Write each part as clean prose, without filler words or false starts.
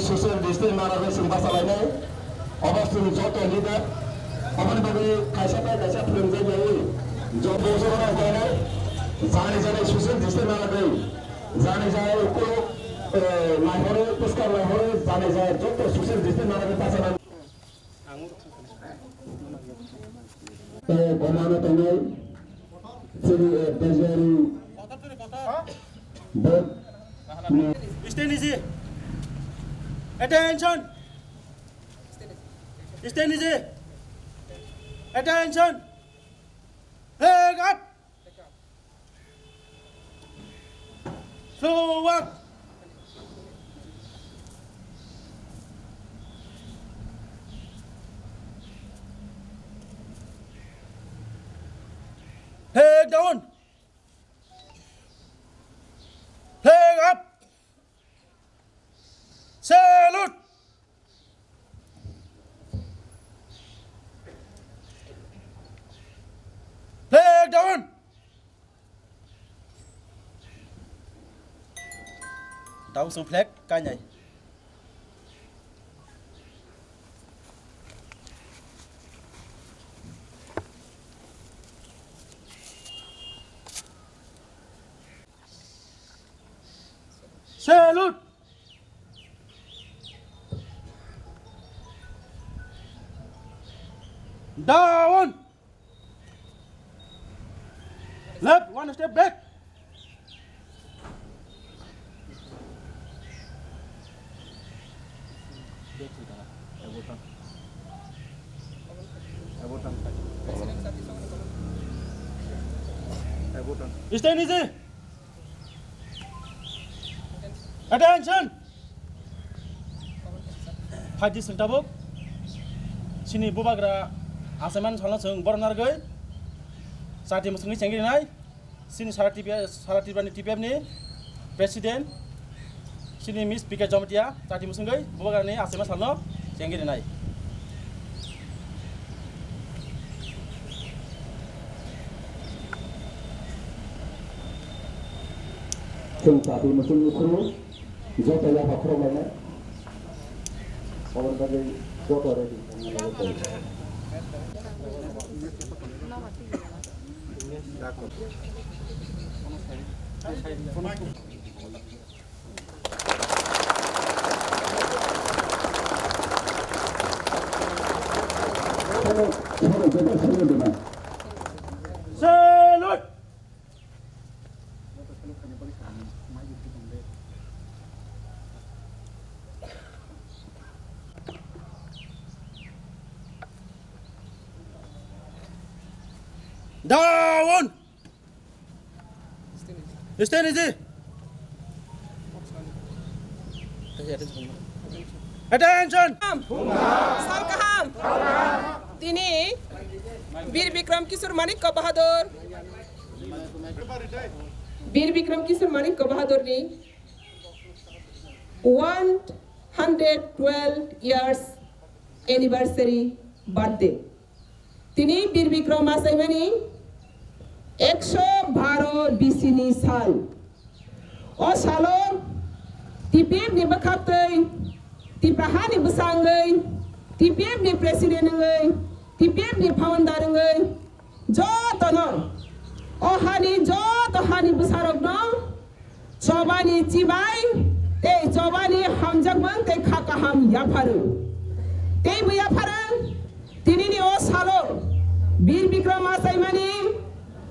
social distance management sing masalahnya obastur joto leader apane bagi kaisa film jadi जो बोझों का कहना है जाने जाने सोशल डिस्टेंस ना लगे जाने जाए को लाहौर पुष्कर लाहौर जाने जाए जो तो सोशल डिस्टेंस ना लगे पास ना बनाना तो नहीं फिर बेजारी बहुत Stand easy. Attention. Stand easy. Attention. Leg up. Slow walk. Leg down. Leg up. Salute. Leg down. Đau xuống flag cái nhảy. Salute. Down. Left, one step back. Stand easy. Attention. Haji sentabuk. Sini Bubagra asaman salah seng bornar gay. Saat ini musuhnya cenggir nai. Sini salah tiba ni TPM ni Presiden. Sini Miss Pika Jomatia. Saat ini musuhnya Bubagra ni asaman salah cenggir nai. Saat ini musuhnya kru. Jauh terlihat kru mana. Orang tadi Salute! Down! Stand easy. Attention! Salkaham. Tini Bir Bikram Kishore Manikya Bahadur. Bir Bikram Kishore Manikya Bahadur ni 112 years anniversary birthday. Tini Bir Bikram Asaimani 112 BC साल और सालों TPF ni bakaptay TPH ni besangay TPF ni presiden ngay TPF ni founder ngay joto no oh hani joto hani besarok no coba ni cibai coba ni hamjak bang khaka ham yafaru bu yafaru tini ni oh salo Bir Bikram Asaimani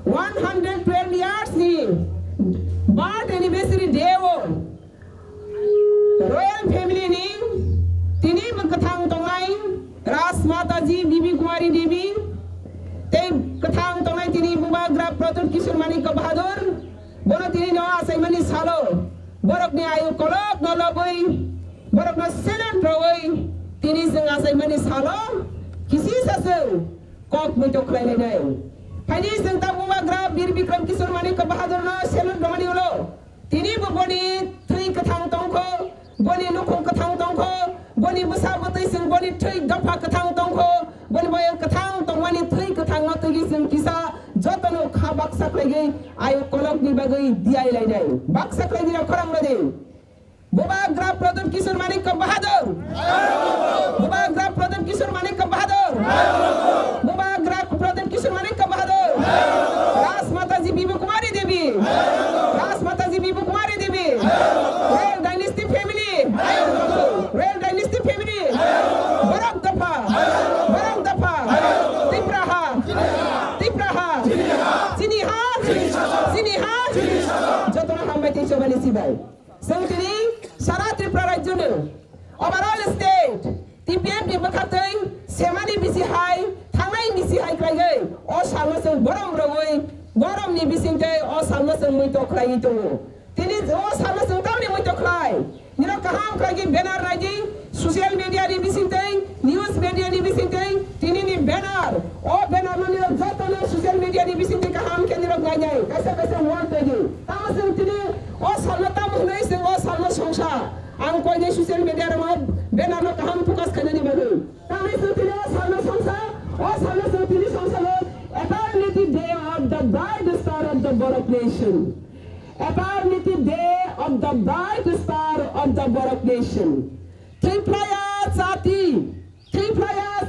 112 years ni birth anniversary day wo royal family ni tini kathang tongai ras mata ji bibi kumari devi te kathang tongai tini Bubagra Pratur Kishore Manikya Bahadur bono tini no Asaimani salo borok ni ayu kolok no loboi borok no senan roi tini sing Asaimani salo kisi sase kok muncul lain lain Pani sengta Bubagra Bir Bikram Kishore Manikya Bahadur no selut domani ulo tini boni three kathang tongko boni nukung kathang tongko boni besar betul seng boni three gapa kathang tongko boni bayang kathang tongwani three kathang no tegi seng kisa jotano kha baksak lagi ayo kolok ni bagai diai lainai baksak lagi na korang lagi Bubagra Pratur Kishore Manikya Bahadur Bubagra Pratur Kishore Manikya Bahadur Bubagra Pratur Kishore Manikya Bahadur Ras Mataji Bibi Kumari Devi Ras Mataji Bibi Kumari Devi Royal Dynasty family Royal Dynasty family Barak Dapa Tipraha Siniha Jotona Hambati Chobani Sibai Sengtini Sara Tripura Rajunu overall state TPF ni bakatay semani bisi high thangai bisi high krai o salma seng borom rogoi borom ni bisinte o salma seng muito krai itu tini o salma seng tam ni muito krai nira kaham krai banner raji social media ni bisinte news media ni bisinte tini ni banner o banner no nira joto no social media ni bisinte kaham ke nira ganyai kaisa want lagi tamaseng tini o salma tam hunai seng o salma songsa ang koi ni social media ramah benar no kaham tukas kanani baru kami sutile salma songsa o salma sutile songsa lo eternity day of the bright star of the Barak nation eternity day of the bright star of the Barak nation triplaya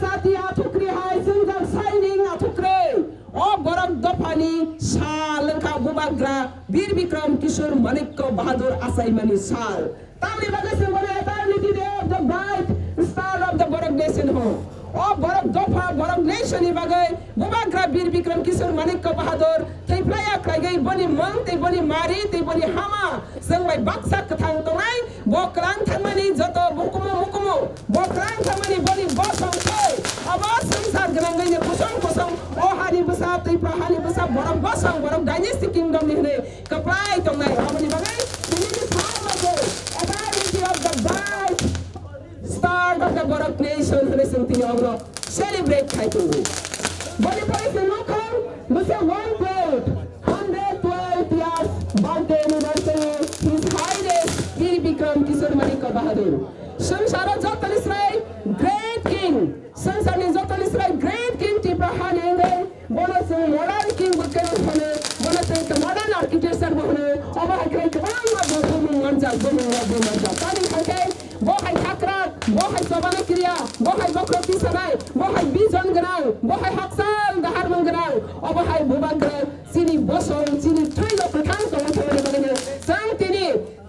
sati atukri hai sungam signing atukre o Barak dopani salengka Bubagra Bir Bikram Kishore Manikya Bahadur Asaimani sal Tamli bagai sembari eternity day of the bright star of the Barak nation ho. Oh Barak dopa Barak nation ni bagai Bubagra Bir Bikram Kishore Manikya Bahadur. Tei playa krai boni mang, tei boni mari, tei boni hama. Sengbai baksa kathang tongai. Bokrang thamani joto mukumu. Bokrang thamani boni bosong koi. Abas sengsar genangai ni kosong. Oh hari besar tei prahani besar Barak bosong Barak dynasty kingdom ni hne. Kaplai tongai. Abani bagai ini sama je. Eternity of the bright star of the Barak nation resentini ogro celebrate kaitu. Bani pai se lokal muse one vote 112 years birthday anniversary His Highness Bir Bikram Kishore Manikya Bahadur. Sansara jotal Israel great king. Sansara jotal Israel great king Tiprahan enge. Bono se modern king bukan hone. Bono se modern architecture hone. Aba hakre kemana bono manjal. Tadi kakek bohai hakrat बहाय सबाना क्रिया बहाय बख्रति सानाय बहाय बिजन गोनां बहाय हाकसां दाहारमोन गोनां अबहाय बुबाग्रा सिनि बसं सिनि थैल गोथां दङ थमनि बागैनो जों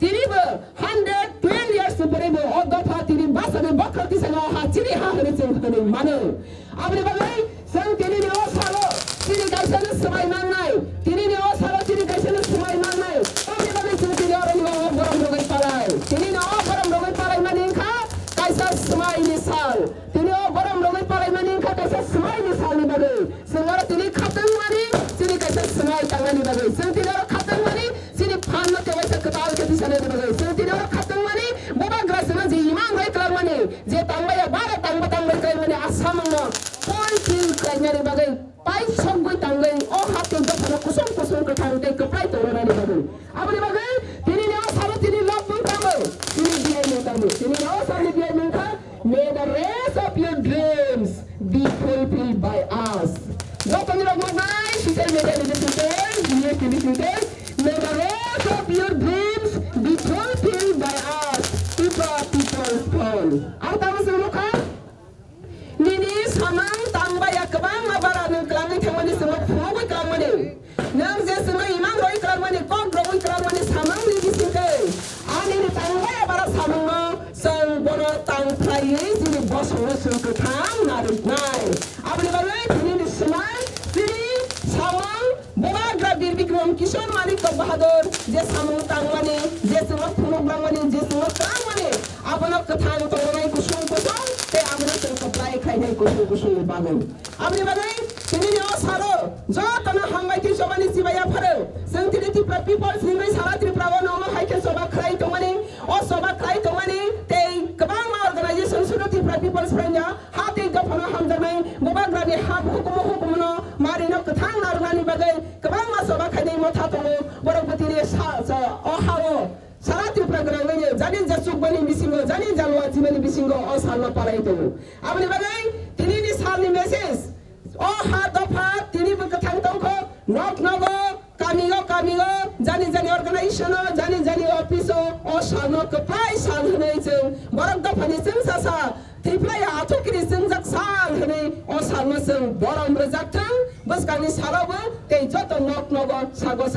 तिनिबो 112 years बोरैबो अदफा तिनि बासानो बख्रति सानाव हा सिनि हा होनो जों होनो मानो आबनि बागै जों तिनि अ सालो तिनि गायसानो समाय नांनाय तिनि अ सालो तिनि गायसानो समाय नांनाय आबनि बागै जों तिनि अरनि गरम रगै पालाय तिनि अ गरम रगै पालाय माने खा कायसा समायनि साल तिनि अ गरम रगै पालाय माने खा कायसा समायनि सालनि बागै जों आरो तिनि खातों माने तिनि कायसा समाय थांनायनि बागै जों तिनि अ खातों माने तिनि फाननो तेवायसा कताल केति साननि बागै जों तिनि अ खातों माने बुबाग्रा सना जे इमान राय कलार माने जे तांबाया बारा तांबाय काय माने आसामनो पॉइंट किल कायनानि बागै पाइ संगै तांगै अ हातों दफना कुसुम कथां दे कप्राय तोरनानि बागै आबनि बागै तिनि अ सालो तिनि लबुं तांबो तिनि बियाय मोंतांबो तिनि अ सालो बियाय मोंता may the rest of your dreams be fulfilled by us Dr. Magnai social media leaders may the rest of your dreams be fulfilled by us people's phone Artamu semuka Nini samang tangbaya kebang mabara nung kelangi tengmani semua pungui kelamani nang je semua imang roi kelamani kok roi kelamani samang ni bisingkai ani ni tangbaya bara samang mo sang bono tang praye jini bosong sung ketang naru nai abni balai tini ni semai tini samang Bubagra Bikram Kishore Manikya Bahadu je samang tangmani je semua program mani je semua kerang mani abana ketang tongrai kusung te abna sung supply khai kusung bagai abni bagai tini ni osaro jo tana hambai ti sobani sibaya pharo sung tini ti people singai sara tri prawana ma haike soba khai tongmani o soba khai tongmani te kabang organization suno ti people sprenya hati gafana hamjamai Bubagra ni ha hukum no marino ketang narnani bagai kabang ma soba khai mo thatongo borobati ni sa o hawo Sarati programnya jadi jasuk bani bisingo jadi jalwa timani bisingo o salma para itu abni bagai tini ni salni message o ha dofa tini berkatang tongko nok nogo kamigo jadi organization jadi office o salno kepai sal hanai jeng borok dofa ni jeng sasa tiplai atukini jeng jak sal hanai o salma jeng borom rejaktang baskani salobo te joto nok nogo sago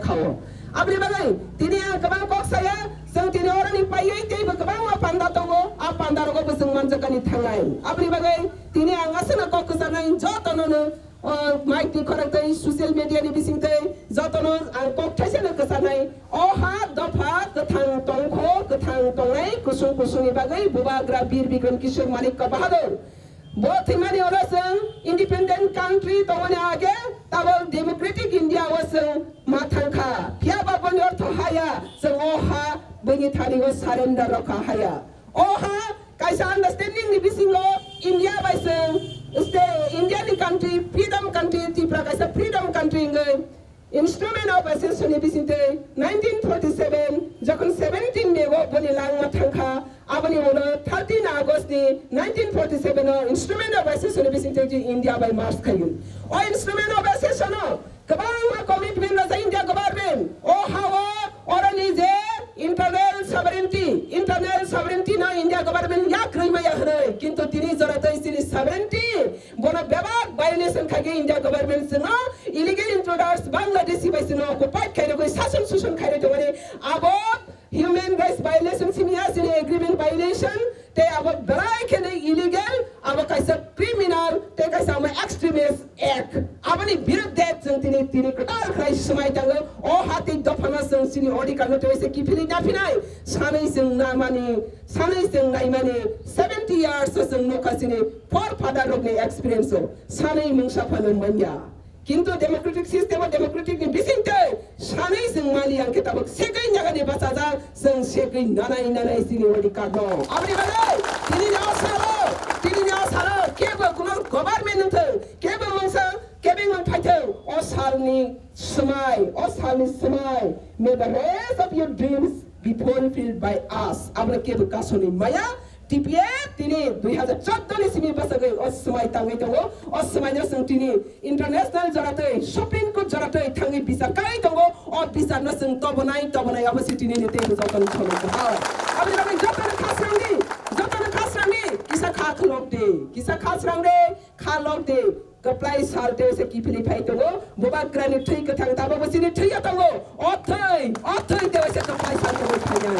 kawo abni bagai tini yang kabang kok saya sang tini orang ni payai tei kabang ma panda tongo a panda rogo beseng manjakani thangai abni bagai tini yang asana kok kesanai joto nono mighty koraktai social media ni bisingtai joto no ang kok thasena kesanai o ha dofa kethang tongnai kusung ni bagai Bubagra Bikram Kishore Manikya Bahadu both many others independent country tongane age tabal democratic India was matangka pia babon yor thaya sang oha bengi thari was surrender rakha haya oha kaisa understanding ni bisingo India by sang India ni country freedom country tipra kaisa freedom country ngai instrument of accession bisinte 1947 jakon 17 nego boni lang matangka abani mono 13 August ni 1947 instrument of accession bisinte India by March kayun o instrument of accession kabang commitment na sa India government o hawa orani je internal sovereignty na India government ya krima ya hare kintu tini jarata isini sovereignty bona bebak violation khage India government sna illegal intruders Bangladeshi by sna occupied khaire ko shasan khaire to mane abo human rights violation sini agreement violation te abo barai khane illegal abo kaisa criminal te kaisa ma extremist act abani birud that tini katal khai samai tang o hati dofana sang sini odi kan to se kifili na finai sanai sang na mani sanai sang nai mani 70 years sang no kasini for father rog ne experience sanai mungsa phalan manya কিন্তু democratic system democratic ni bisinte sanai sang mali ang kitabak sekai nyaga ni basaja sang sekai nanai sini odi kadno abri balai tini nya salo keba kunang government keba mangsa kebe mang paitau o salni smai may the rest of your dreams be fulfilled by us abra keba kasoni maya TPA tini 2014 ni simi basagai osmai tangai tongo osmai nya sang tini international jaratai shopping ko jaratai thangi bisa kai tongo o bisa na sang tobonai abasi tini ni te jokan cholo ha abni jotan lok de kisa khas rang de kha lok de keplai sal te se kipili phai tongo Bubagra ni thui ka thang ta ba sini thui ya tongo othai te se keplai sal te phai ya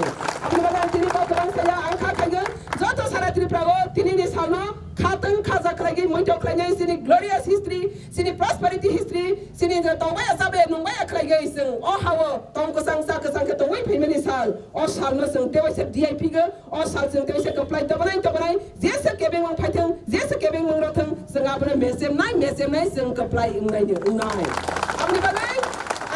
apni baga tini ko kabang saya angkha khaiga joto sara tripura go tini ni salno khatang khaja khlagi moito khlai sini glorious history sini prosperity history sini jo tongba ya sabe nongba ya khlai sing o hawo tong ko sang sa ka sang ka tongwai phai sal o sal no sing te se DIP ga o sal sing te se keplai ta banai je se kebeng wang phai thang je se kebeng wang ro thang sing apne mesem nai sing keplai ngai ni ngai apni bagai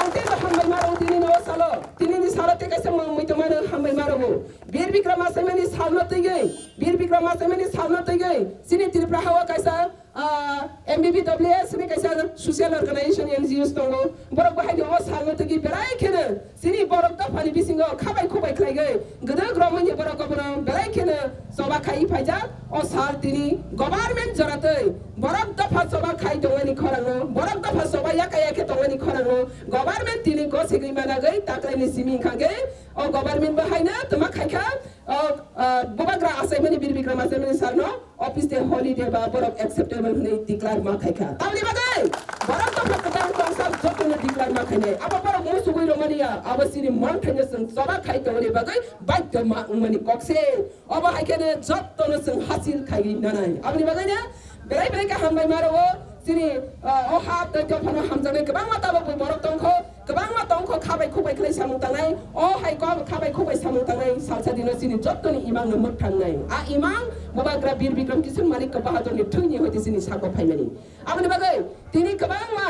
ante ba hambai maro tini no salo tini ni salo te kaise mang moi to maro hambai maro go bir bikrama semeni salno te gai bir bikrama semeni salno te gai sini tripura hawa kaisa MBBWS ni kaisa social organization NGOs tongo borok bahai o salno te gi berai kene sini borok ta phani bisingo khabai khobai khlai gai gada gromani borok ko bono berai kene soba khai phaija o sal tini government jarate borok ta pha soba khai tongani khorang borok ta pha soba yaka tongani khorang government tini ko sigi mana gai taklai ni simi khage o government bahai na tama khaika Bubagra assignment bir Bikram assignment sarno office te holiday ba borok acceptable hune declare ma khaika tamli bagai borok ta pha katang tong sa joto ne declare ma khaine aba borok mu sugoi ro mania aba sini mon thanya sing soba khai tongani bagai baik ma mani kokse aba haikene joto ne sing hasil khai nanai abni bagai ne berai ka hambai maro sini o hat te phano hamjane kebang mata ba borok tongkho kebang ma tongkho khabai khobai khlai samung tangai o hai ko khabai khobai samung tangai salsa dino sini jottoni imang no mut thangai a imang Bubagra bir Bikram Kishore Manikya Bahadu ni thuni hoti sini sako phaimani abni bagai tini kebang ma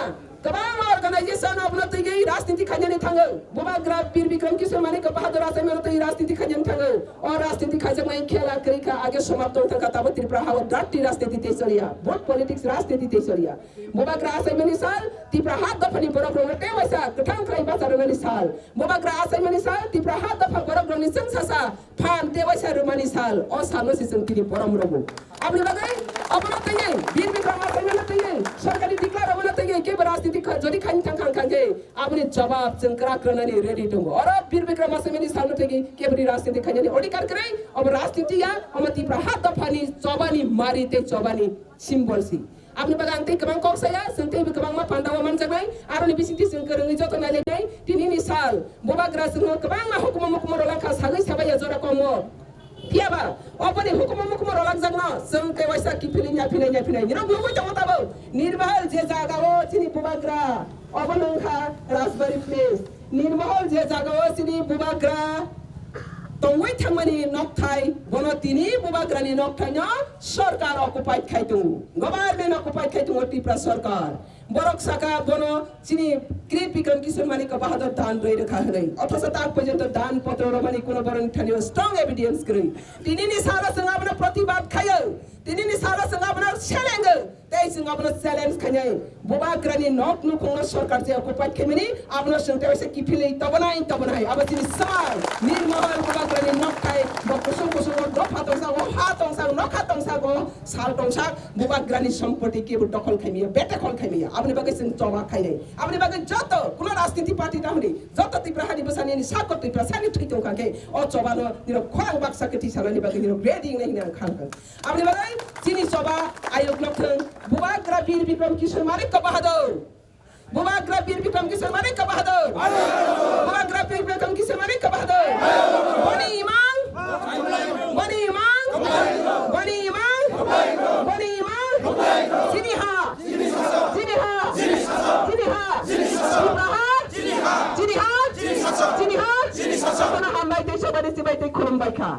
organization apna tegi rajniti khajani thango Bubagra bir Bikram Kishore Manikya Bahadu assignment tegi rajniti khajani thango और राजनीति खाजा में खेला करेगा आगे समाप्त होता का तब त्रिपुरा हाव डाटी राजनीति तेसरिया वोट पॉलिटिक्स राजनीति तेसरिया Bubagra assignment साल त्रिपुरा हाथ दफनी बरक रोटे वैसा कठंग क्राइ बासा रोमनी साल Bubagra assignment साल त्रिपुरा हाथ दफा बरक रोनी संसासा फान ते वैसा रोमनी साल और सालो सिसन की परम रोबो आपने लगाई अपना तैयार बीर Bikram assignment तैयार सरकारी डिक्लेयर अपना तैयार के राजनीति जदी खाइन थंग खांगे आपने जवाब चंकरा करनानी रेडी टंगो और बीर Bikram assignment साल तैयार के बड़ी राजनीति खाइन अधिकार करे अब राजनीति या हम त्रिपुरा हाथ दफानी चौबानी मारी ते चौबानी सिंबल सी आपने bagang te kebang kok saya sente kebang ma pandawa man jagai aroni bisinti sing kerengi joto nale nai tini ni sal Bubagra sing kebang ma hukum rolang ka sagai sabaya jora komo tiaba opani hukum rolang jagna sing te waisa ki pilinya ni ro glo jamo tabo nirbahal je jaga o tini Bubagra obanong kha Raspberry Place nirbahal je jaga o tini Bubagra tongwai thangmani nokthai bono tini Bubagra ni nokthanya sarkar occupied khaitung government occupied khaitung Tripura sarkar borok saka bono sini Great Bikram Kishore Manikya Bahadu dan rei rakha hai अथवा ताक पर्यन्त दान पत्र रमनी कुन बरन ठान्यो strong evidence गरे तिनी नि सारा सँग अपना प्रतिवाद खायो तिनी नि सारा सँग अपना च्यालेन्ज त्यही सँग अपना च्यालेन्ज खाने Bubagra नि नक नुखङ सरकार चाहिँ occupied खेमिनी अपना संते वैसे किफिले तबनाई अब तिनी सवाल निर्मल Bubagra नि नक खाए बकुसुम दफा तंसा ओ हात तंसा नखा तंसा गो साल तंसा Bubagra नि सम्पत्ति के दखल खाइमिया बेटा खल खाइमिया अपने बागे सिन चवा खाइने अपने बागे जत कुन राजनीति पार्टी ताहुनी जत त्रिपुरा हानि बसानी नि साको त्रिपुरा सानि थुइतौ खाके ओ चबानो निरो खोङ बाक्सा के तिसालानि बागे निरो ग्रेडिङ नै ना खान अपने बागे सिनि सभा आयोग लथं Bubagra bir Bikram Kishore Manikya Bahadu Bubagra bir Bikram Kishore Manikya Bahadu Bubagra bir Bikram Kishore Manikya Bahadu Bani imang sini ha sini ha hambai te sabari sibai te khulum baikha